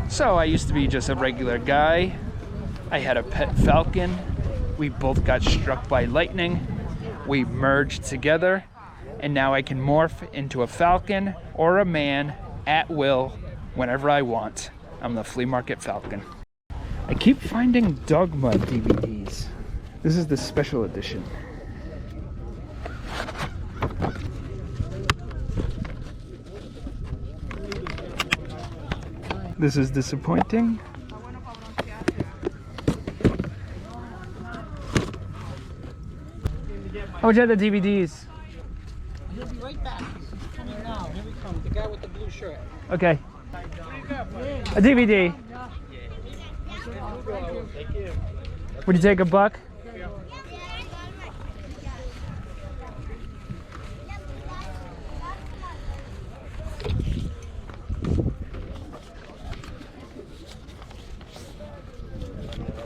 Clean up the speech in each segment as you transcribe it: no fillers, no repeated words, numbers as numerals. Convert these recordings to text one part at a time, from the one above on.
So I used to be just a regular guy. I had a pet falcon. We both got struck by lightning. We merged together, and now I can morph into a falcon or a man at will whenever I want. I'm the Flea Market Falcon. I keep finding Dogma DVDs. This is the special edition. This is disappointing. How much are the DVDs? He'll be right back. He's coming now. Here we come. The guy with the blue shirt. Okay. A DVD. Would you take a buck?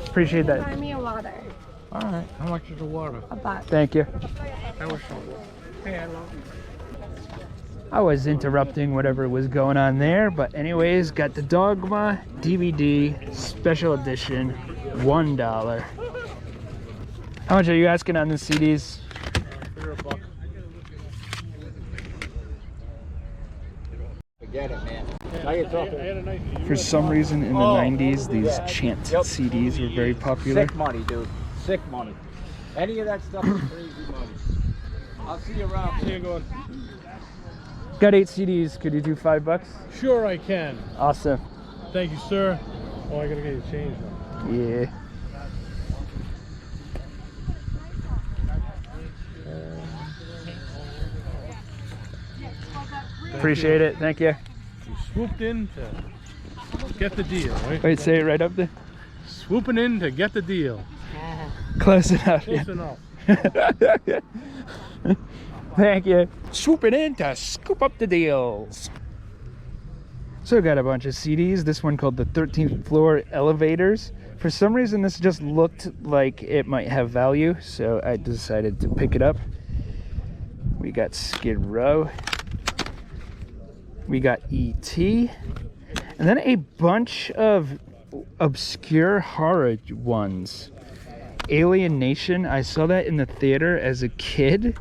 Appreciate that. Buy me a water. All right. How much is the water? A buck. Thank you. That was so good. Hey, I love you. I was interrupting whatever was going on there, but anyways, got the Dogma DVD special edition, $1. How much are you asking on the CDs? $1. Forget it, man. Now you're talking. For some reason in the 90s, these chant CDs were very popular. Sick money, dude. Sick money. Any of that stuff is crazy money. I'll see you around. See you going. Got 8 CDs. Could you do $5? Sure, I can. Awesome. Thank you, sir. Oh, I gotta get you change now. Yeah. Appreciate it. Thank you. You swooped in to get the deal, right? Wait, say it right up there. Swooping in to get the deal. Close enough. Close Yeah. enough. Thank you. Swooping in to scoop up the deals. So I got a bunch of CDs. This one called the 13th Floor Elevators. For some reason, this just looked like it might have value, so I decided to pick it up. We got Skid Row. We got E.T. And then a bunch of obscure horror ones. Alien Nation. I saw that in the theater as a kid.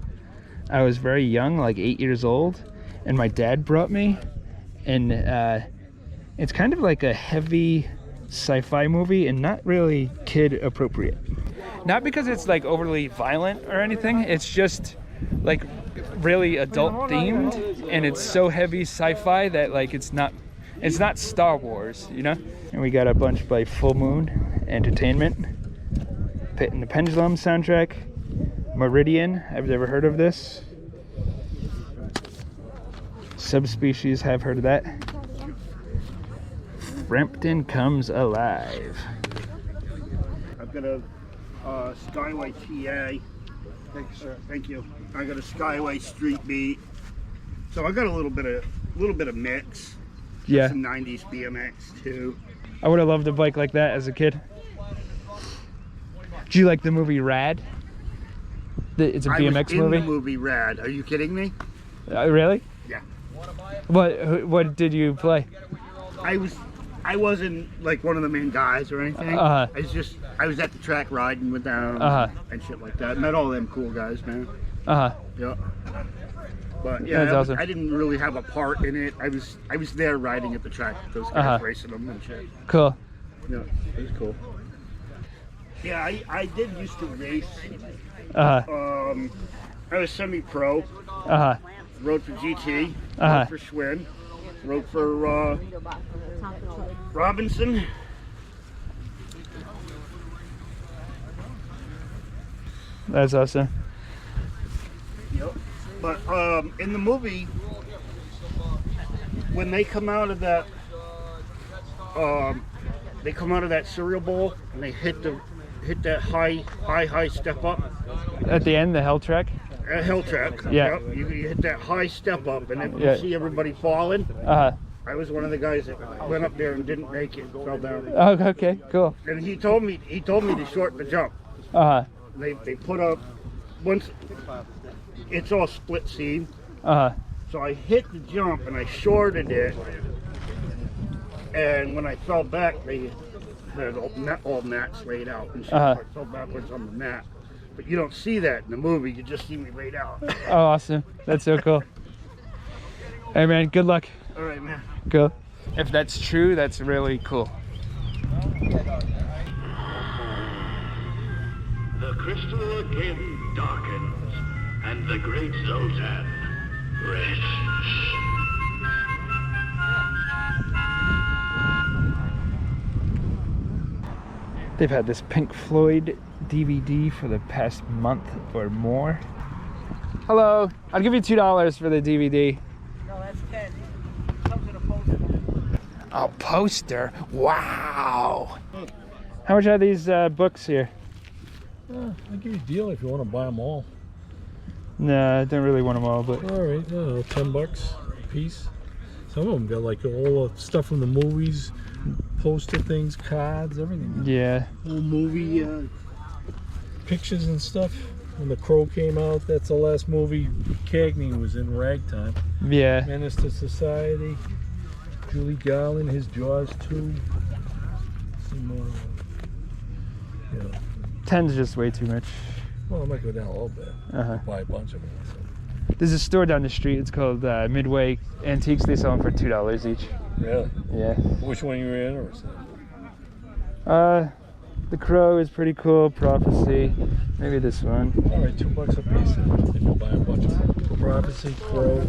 I was very young, like 8 years old, and my dad brought me. And it's kind of like a heavy sci-fi movie and not really kid appropriate. Not because it's like overly violent or anything, it's just like really adult themed, and it's so heavy sci-fi that like it's not Star Wars, you know? And we got a bunch by Full Moon Entertainment. Pit and the Pendulum soundtrack. Meridian, I've never heard of this. Subspecies, have heard of that. Frampton Comes Alive. I've got a Skyway TA. Thank you, sir. Thank you. I got a Skyway Street Beat. So I got a little bit of mix. Yeah. Some 90s BMX too. I would have loved a bike like that as a kid. Do you like the movie Rad? It's a BMX I was in movie. the movie Rad. Are you kidding me? Really? Yeah. What did you play? I wasn't like one of the main guys or anything. I was at the track riding with them and shit like that. Met all them cool guys, man. Yeah. But yeah, That's awesome. I didn't really have a part in it. I was there riding at the track with those guys, racing them and shit. Cool. Yeah, it was cool. Yeah, I did used to race. I was semi-pro. Rode for GT. Rode for Schwinn. Rode for Robinson. That's awesome. Yep. But in the movie, when they come out of that, cereal bowl and they hit that high step up. At the end, the hell track? Hill track. Yeah. Yep. You hit that high step up, and then you see everybody falling. I was one of the guys that went up there and didn't make it, fell down. Oh, okay, cool. And he told me to shorten the jump. They put up once. It's all split seam. So I hit the jump and I shorted it. And when I fell back, they had all mats laid out. And so I fell backwards on the mat. But you don't see that in the movie. You just see me laid out. Oh, awesome. That's so cool. Hey, man, good luck. All right, man. Cool. If that's true, that's really cool. The crystal again darkens, and the great Zoltan rests. They've had this Pink Floyd DVD for the past month or more. Hello, I'll give you $2 for the DVD. No, that's 10. Comes in a poster. A poster? Wow. How much are these books here? I'll give you a deal if you want to buy them all. No, I don't really want them all, but... All right, $10 a piece. Some of them got like all the stuff from the movies, poster things, cards, everything. Yeah. Whole movie pictures and stuff. When The Crow came out, that's the last movie Cagney was in, Ragtime. Yeah. Menace to Society, Julie Garland, his Jaws 2. Some, 10's just way too much. well, I might go down a little bit. Buy a bunch of them. So. There's a store down the street. It's called Midway Antiques. They sell them for $2 each. Really? Yeah. Which one you were interested in? The Crow is pretty cool. Prophecy. Maybe this one. All right, $2 a piece if you buy a bunch of them. Prophecy, Crow,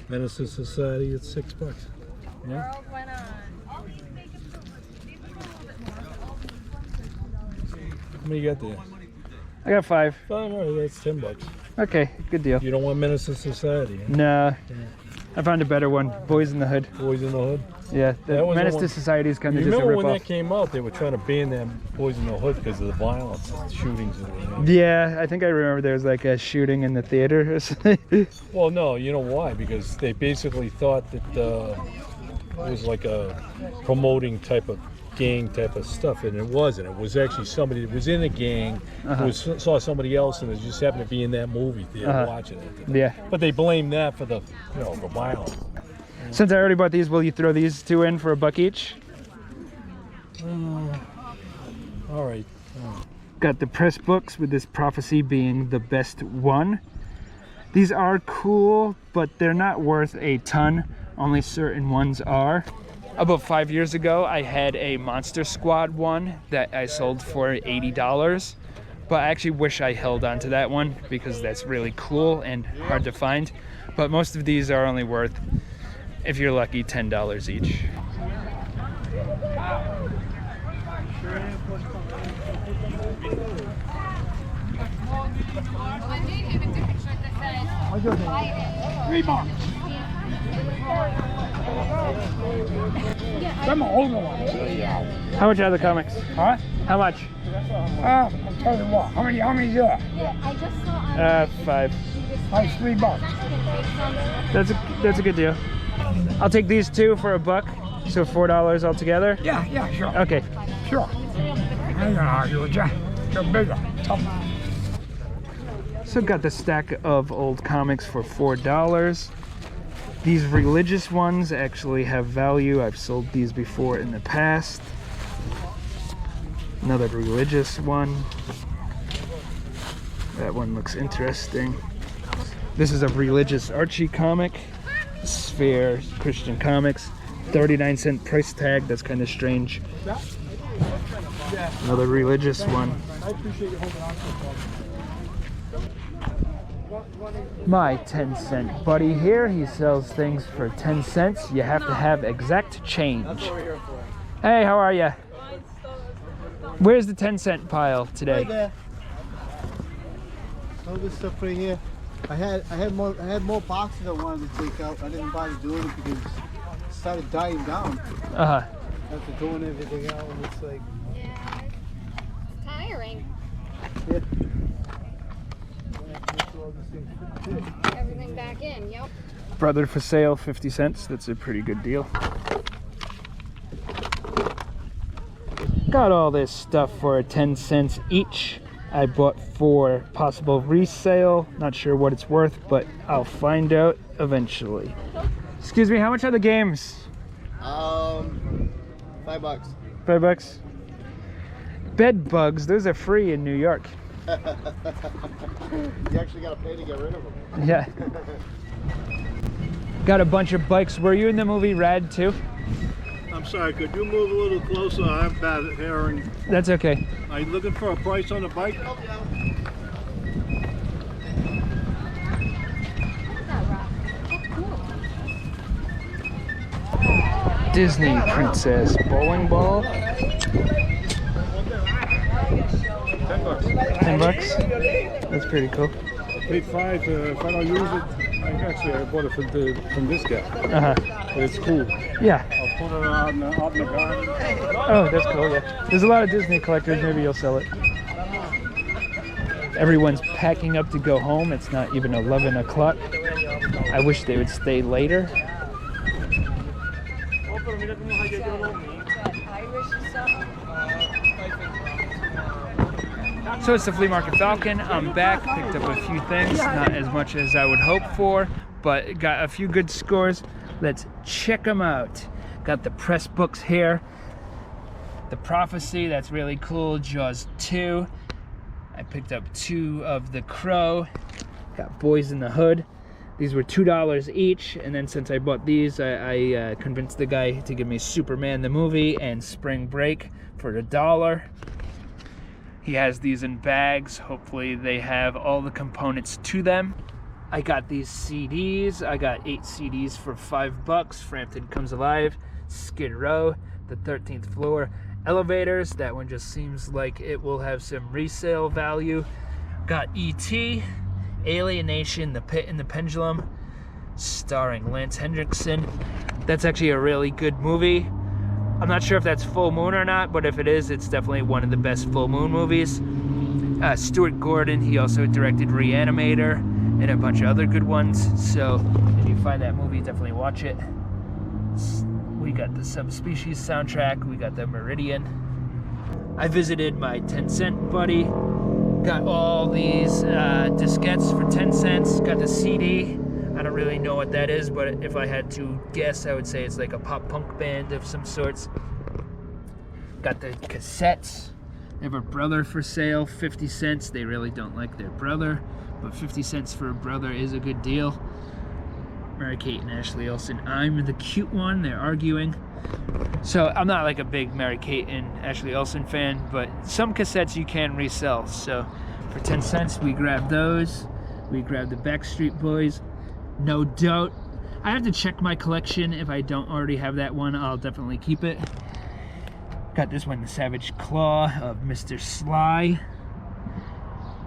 Menace to Society, it's $6. Yeah. How many you got there? I got 5. All right, that's $10. Okay, good deal. You don't want Menace to Society, huh? Nah. I found a better one. Boys in the Hood. Boys in the Hood? Yeah, the That was Menace the to one- Society is kind of You just a remember when ripoff. that came out, they were trying to ban them Boys in the Hood because of the violence and the shootings. And Yeah, I think I remember there was like a shooting in the theater or something. well, no, you know why? Because they basically thought that it was like a promoting type of gang type of stuff, and it wasn't. It was actually somebody that was in a gang who saw somebody else and it just happened to be in that movie theater watching it. Yeah. But they blame that for the, the violence. Since I already bought these, will you throw these 2 in for $1 each? All right. Got the press books, with this Prophecy being the best one. These are cool, but they're not worth a ton. Only certain ones are. About 5 years ago, I had a Monster Squad one that I sold for $80. But I actually wish I held on to that one because that's really cool and hard to find. But most of these are only worth, if you're lucky, $10 each. How much are the comics? Huh? How much? I'll tell you what. How many is there? Yeah, I just saw 5. That's $3. That's a good deal. I'll take these 2 for $1, so $4 altogether. Yeah, sure. Okay. Sure. I ain't gonna argue with you. You're bigger. Tough. So got the stack of old comics for $4. These religious ones actually have value. I've sold these before in the past. Another religious one. That one looks interesting. This is a religious Archie comic. Sphere Christian Comics. 39-cent price tag. That's kind of strange. Another religious one. My 10-cent buddy here, he sells things for 10 cents. You have to have exact change. Hey, how are you? Where's the 10-cent pile today? Right there. All this stuff right here. I had more boxes I wanted to take out. I didn't bother doing it because it started dying down. After doing everything out, and it's like, yeah, it's tiring. yeah. Everything back in, yep. Brother for sale, 50 cents. That's a pretty good deal. Got all this stuff for 10 cents each. I bought for possible resale. Not sure what it's worth, but I'll find out eventually. Excuse me, how much are the games? $5. $5. Bed bugs, those are free in New York. You actually gotta pay to get rid of them. Yeah. Got a bunch of bikes. Were you in the movie Rad too? I'm sorry, could you move a little closer? I have bad hearing. That's okay. Are you looking for a price on the bike? Disney Princess bowling ball. $10. That's pretty cool. I paid $5 if I don't use it. I bought it from this guy. But it's cool. Yeah. I'll put it out in the garden. Oh, that's cool, yeah. There's a lot of Disney collectors. Maybe you'll sell it. Everyone's packing up to go home. It's not even 11 o'clock. I wish they would stay later. So it's the Flea Market Falcon. I'm back, picked up a few things, not as much as I would hope for, but got a few good scores. Let's check them out. Got the press books here. The Prophecy, that's really cool. Jaws 2. I picked up 2 of The Crow. Got Boys in the Hood. These were $2 each, and then since I bought these, I convinced the guy to give me Superman the movie and Spring Break for $1. He has these in bags. Hopefully they have all the components to them. I got these CDs. I got 8 CDs for $5. Frampton Comes Alive, Skid Row, The 13th Floor, Elevators. That one just seems like it will have some resale value. Got E.T., Alien Nation, The Pit and the Pendulum, starring Lance Hendrickson. That's actually a really good movie. I'm not sure if that's Full Moon or not, but if it is, it's definitely one of the best Full Moon movies. Stuart Gordon, he also directed Reanimator and a bunch of other good ones. So if you find that movie, definitely watch it. We got the Subspecies soundtrack. We got the Meridian. I visited my 10-cent buddy. Got all these diskettes for 10 cents. Got the CD. I don't really know what that is, but if I had to guess, I would say it's like a pop punk band of some sorts. Got the cassettes. They have a brother for sale, 50 cents. They really don't like their brother, but 50 cents for a brother is a good deal. Mary-Kate and Ashley Olsen. I'm the cute one. They're arguing. So I'm not like a big Mary-Kate and Ashley Olsen fan, but some cassettes you can resell. So for 10 cents, we grabbed those. We grabbed the Backstreet Boys. No Doubt. I have to check my collection. If I don't already have that one, I'll definitely keep it. Got this one, The Savage Claw of Mr. Sly.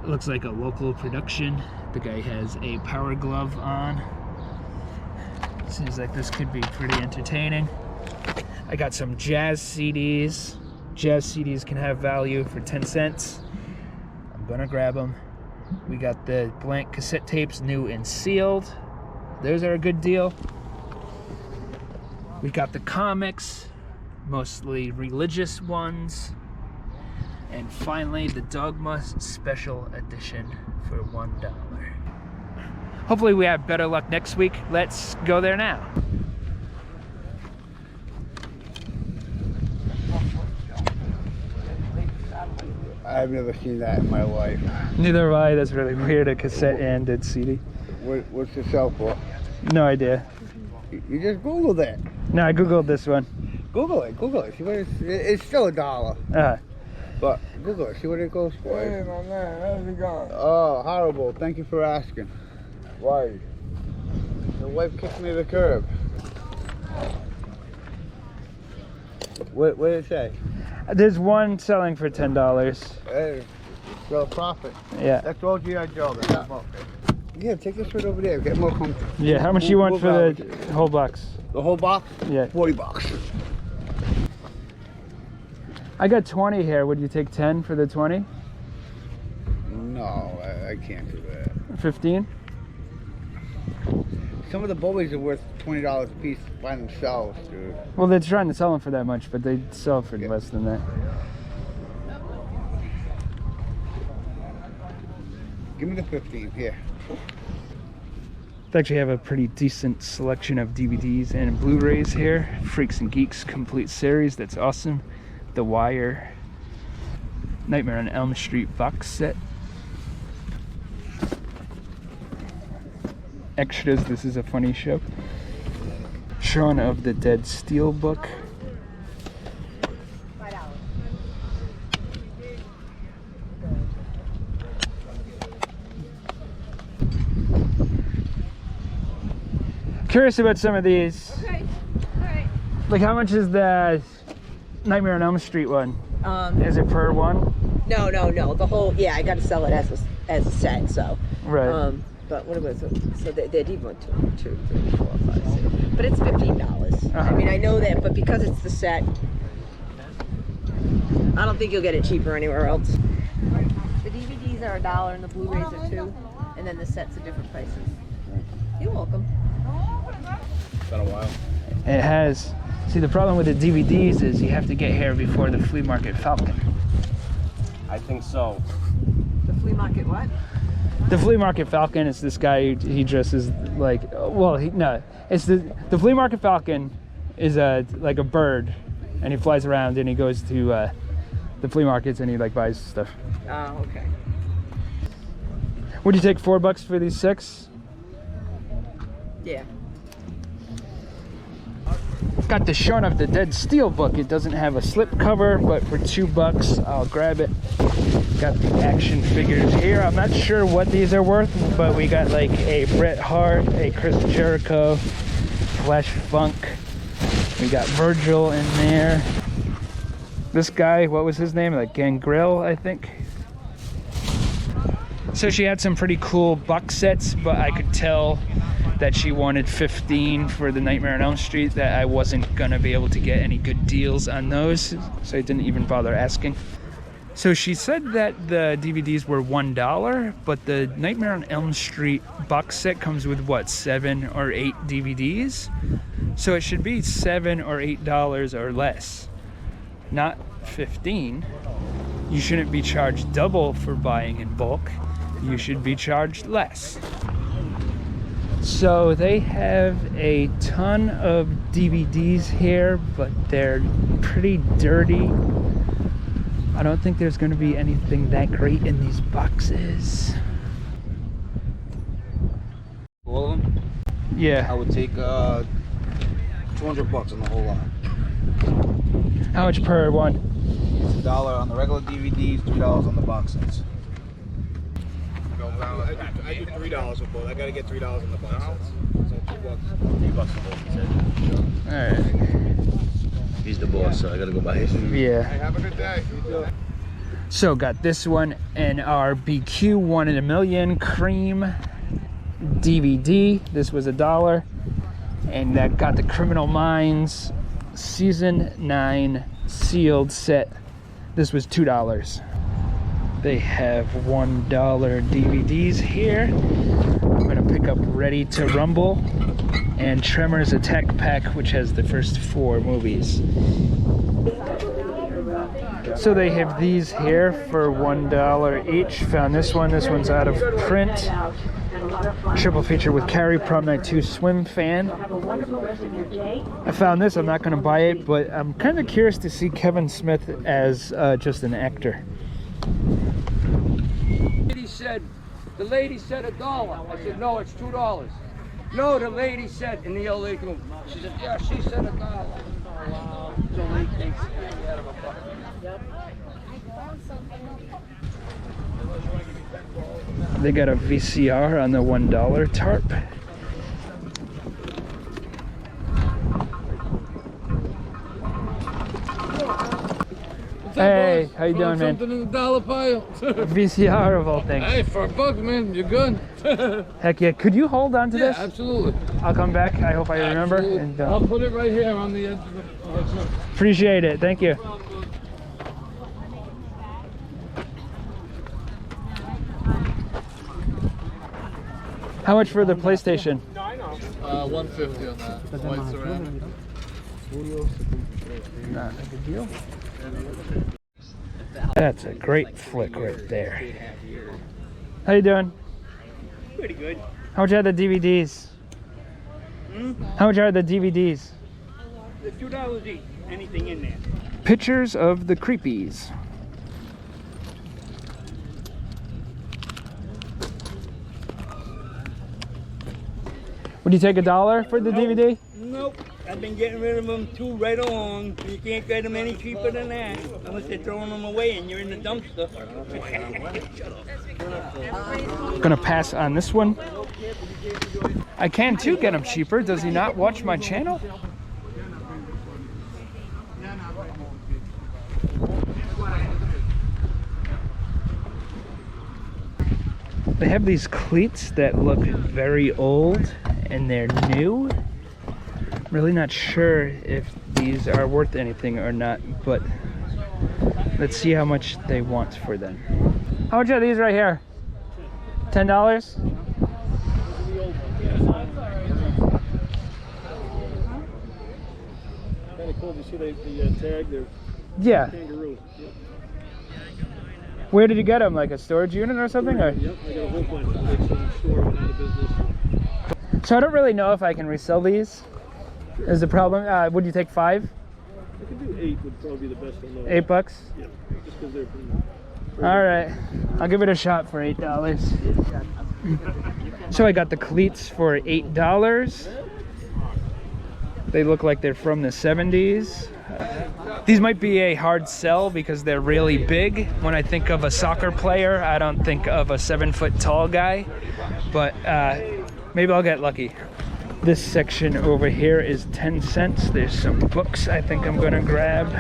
It looks like a local production. The guy has a power glove on. Seems like this could be pretty entertaining. I got some jazz CDs. Jazz CDs can have value for 10 cents. I'm gonna grab them. We got the blank cassette tapes, new and sealed. Those are a good deal. We got the comics, mostly religious ones. And finally, the Dogma Special Edition for $1. Hopefully we have better luck next week. Let's go there now. I've never seen that in my life. Neither have I. That's really weird, a cassette and a CD. What's it sell for? No idea. You just Googled it. No, I Googled this one. Google it. See what it's still $1. But Google it. See what it goes for. Hey, my man, how's it going? Oh, horrible. Thank you for asking. Why? The wife kicked me to the curb. What did it say? There's one selling for $10. Hey, still a profit. Yeah. That's all G.I. Joe. Yeah, take this right over there. Get more comfortable. Yeah, how much you want for the whole box? The whole box? Yeah. $40. I got 20 here. Would you take 10 for the 20? No, I can't do that. 15? Some of the bullies are worth $20 a piece by themselves, dude. Well, they're trying to sell them for that much, but they sell for less than that. Give me the 15 here. They actually have a pretty decent selection of DVDs and Blu-rays here. Freaks and Geeks complete series, that's awesome. The Wire, Nightmare on Elm Street box set. Extras, this is a funny show. Shaun of the Dead Steelbook. Curious about some of these. Okay. Alright. Like, how much is the Nightmare on Elm Street one? Is it per one? No. The whole, yeah, I got to sell it as a set, so. Right. But what was it? So they did one, 2, 3, 4, 5, 6. But it's $15. I mean, I know that, but because it's the set, I don't think you'll get it cheaper anywhere else. The DVDs are $1 and the Blu-rays are $2, and then the sets are different prices. You're welcome. It's been a while. It has. See, the problem with the DVDs is you have to get here before the Flea Market Falcon. I think so. The flea market what? The Flea Market Falcon is this guy, he dresses like, well, it's the Flea Market Falcon is like a bird, and he flies around and he goes to the flea markets and he like buys stuff. Oh, okay. Would you take $4 for these 6? Yeah. Got the Shaun of the Dead Steelbook. It doesn't have a slip cover, but for $2, I'll grab it. Got the action figures here. I'm not sure what these are worth, but we got like a Bret Hart, a Chris Jericho, Flash Funk. We got Virgil in there. This guy, what was his name? Like Gangrel, I think. So she had some pretty cool box sets, but I could tell that she wanted 15 for the Nightmare on Elm Street, that I wasn't gonna be able to get any good deals on those, so I didn't even bother asking. So she said that the DVDs were $1, but the Nightmare on Elm Street box set comes with what, 7 or 8 DVDs? So it should be $7 or $8 or less, not 15. You shouldn't be charged double for buying in bulk. You should be charged less. So they have a ton of DVDs here, but they're pretty dirty. I don't think there's going to be anything that great in these boxes. All of them? Yeah. I would take $200 on the whole lot. How much per one? It's $1 on the regular DVDs, $3 on the box sets. I do $3 with both. I gotta get $3 on the box sets. So $2. $3 for both. Alright. He's the boss, so I gotta go buy his. Yeah. Hey, have a good day. So got this one and our BQ 1 in a Million Cream DVD. This was $1. And that got the Criminal Minds Season 9 sealed set. This was $2. They have $1 DVDs here. I'm gonna pick up Ready to Rumble and Tremors Attack Pack, which has the first 4 movies. So they have these here for $1 each. Found this one. This one's out of print. Triple feature with Carrie, Prom Night 2 Swim Fan. I found this. I'm not gonna buy it, but I'm kind of curious to see Kevin Smith as just an actor. The lady said $1. I said, no, it's $2. No, the lady said, and the old lady came over. She said, yeah, she said $1. Wow. So lady thinks out of a buck. Yep. They got a VCR on the $1 tarp. Hey, how you doing, man? Something in the dollar pile. VCR of all things. Hey, for $1, man, you're good. Heck yeah. Could you hold on to this? Yeah, absolutely. I'll come back. I hope I remember. And, I'll put it right here on the edge of the... Appreciate it. Thank you. How much for the PlayStation? $150 on that. White ceramic. Not a good deal. That's a great flick right there. How you doing? Pretty good. How much are the DVDs? How much are the DVDs? The $2 each. Anything in there. Pictures of the creepies. Would you take $1 for the DVD? Nope. I've been getting rid of them too right along. You can't get them any cheaper than that. Unless they're throwing them away and you're in the dumpster. Gonna pass on this one. I can too get them cheaper. Does he not watch my channel? They have these cleats that look very old and they're new. Really not sure if these are worth anything or not, but let's see how much they want for them. How much are these right here? $10? Kind of cool to see the tag there. Yeah. Kangaroo. Yep. Where did you get them? Like a storage unit or something? Or? Yep, I got a whole bunch of them. Some store went out of business. So I don't really know if I can resell these. Is the problem? Would you take 5? I could do 8 would probably be the best on those. $8? Yeah, just because they're pretty. All right, I'll give it a shot for $8. So I got the cleats for $8. They look like they're from the 70s. These might be a hard sell because they're really big. When I think of a soccer player, I don't think of a 7-foot tall guy, but maybe I'll get lucky. This section over here is 10 cents. There's some books I think I'm gonna grab.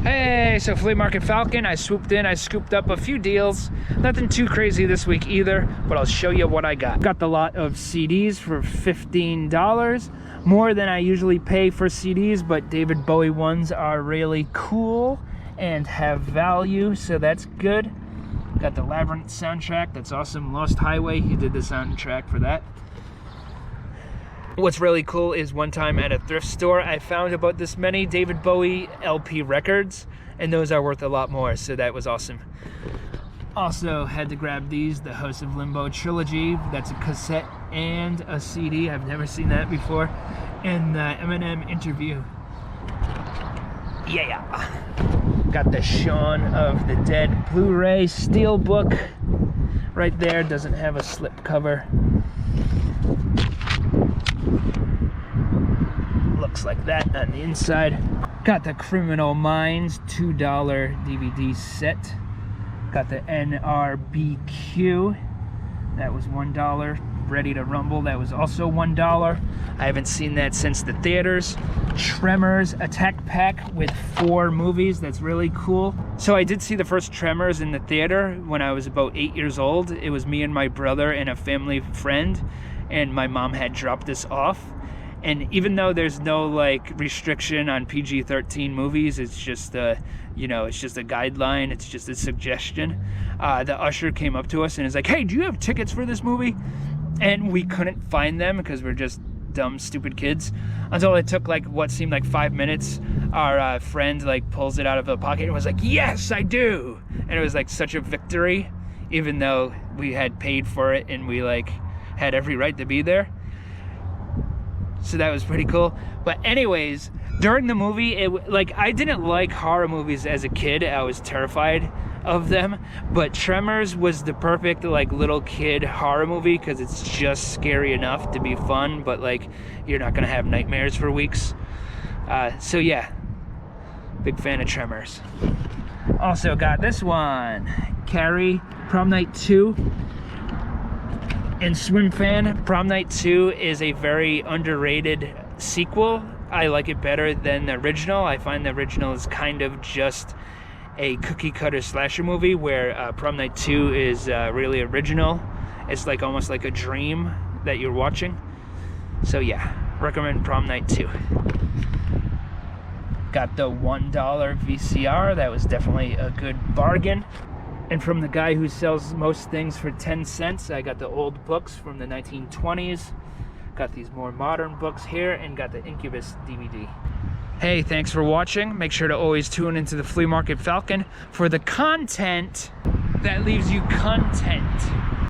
Hey, so Flea Market Falcon, I swooped in, I scooped up a few deals. Nothing too crazy this week either, but I'll show you what I got. Got the lot of CDs for $15. More than I usually pay for CDs, but David Bowie ones are really cool and have value, so that's good. Got the Labyrinth soundtrack, that's awesome. Lost Highway, he did the soundtrack for that. What's really cool is one time at a thrift store, I found about this many David Bowie LP records, and those are worth a lot more, so that was awesome. Also had to grab these, the House of Limbo trilogy. That's a cassette and a CD. I've never seen that before. And the Eminem interview. Yeah. Got the Shaun of the Dead Blu-ray Steelbook. Right there, doesn't have a slip cover. Looks like that on the inside. Got the Criminal Minds $2 DVD set. Got the NRBQ. That was $1. Ready to Rumble, that was also $1. I haven't seen that since the theaters. Tremors Attack Pack with 4 movies. That's really cool. So I did see the first Tremors in the theater when I was about 8 years old. It was me and my brother and a family friend, and my mom had dropped us off. And even though there's no like restriction on PG-13 movies, it's just it's just a guideline, it's just a suggestion. The usher came up to us and is like, "Hey, do you have tickets for this movie?" And we couldn't find them because we're just dumb, stupid kids. Until it took like what seemed like 5 minutes, our friend like pulls it out of the pocket and was like, "Yes, I do!" And it was like such a victory, even though we had paid for it and we like had every right to be there. So that was pretty cool. But anyways, during the movie, I didn't like horror movies as a kid. I was terrified of them. But Tremors was the perfect like little kid horror movie because it's just scary enough to be fun, but like you're not gonna have nightmares for weeks. So yeah, big fan of Tremors. Also got this one, Carrie, Prom Night 2. And Swim fan, Prom Night 2 is a very underrated sequel. I like it better than the original. I find the original is kind of just a cookie cutter slasher movie, where Prom Night 2 is really original. It's like almost like a dream that you're watching. So yeah, recommend Prom Night 2. Got the $1 VCR. That was definitely a good bargain. And from the guy who sells most things for 10 cents, I got the old books from the 1920s. Got these more modern books here, and got the Incubus DVD. Hey, thanks for watching. Make sure to always tune into the Flea Market Falcon for the content that leaves you content.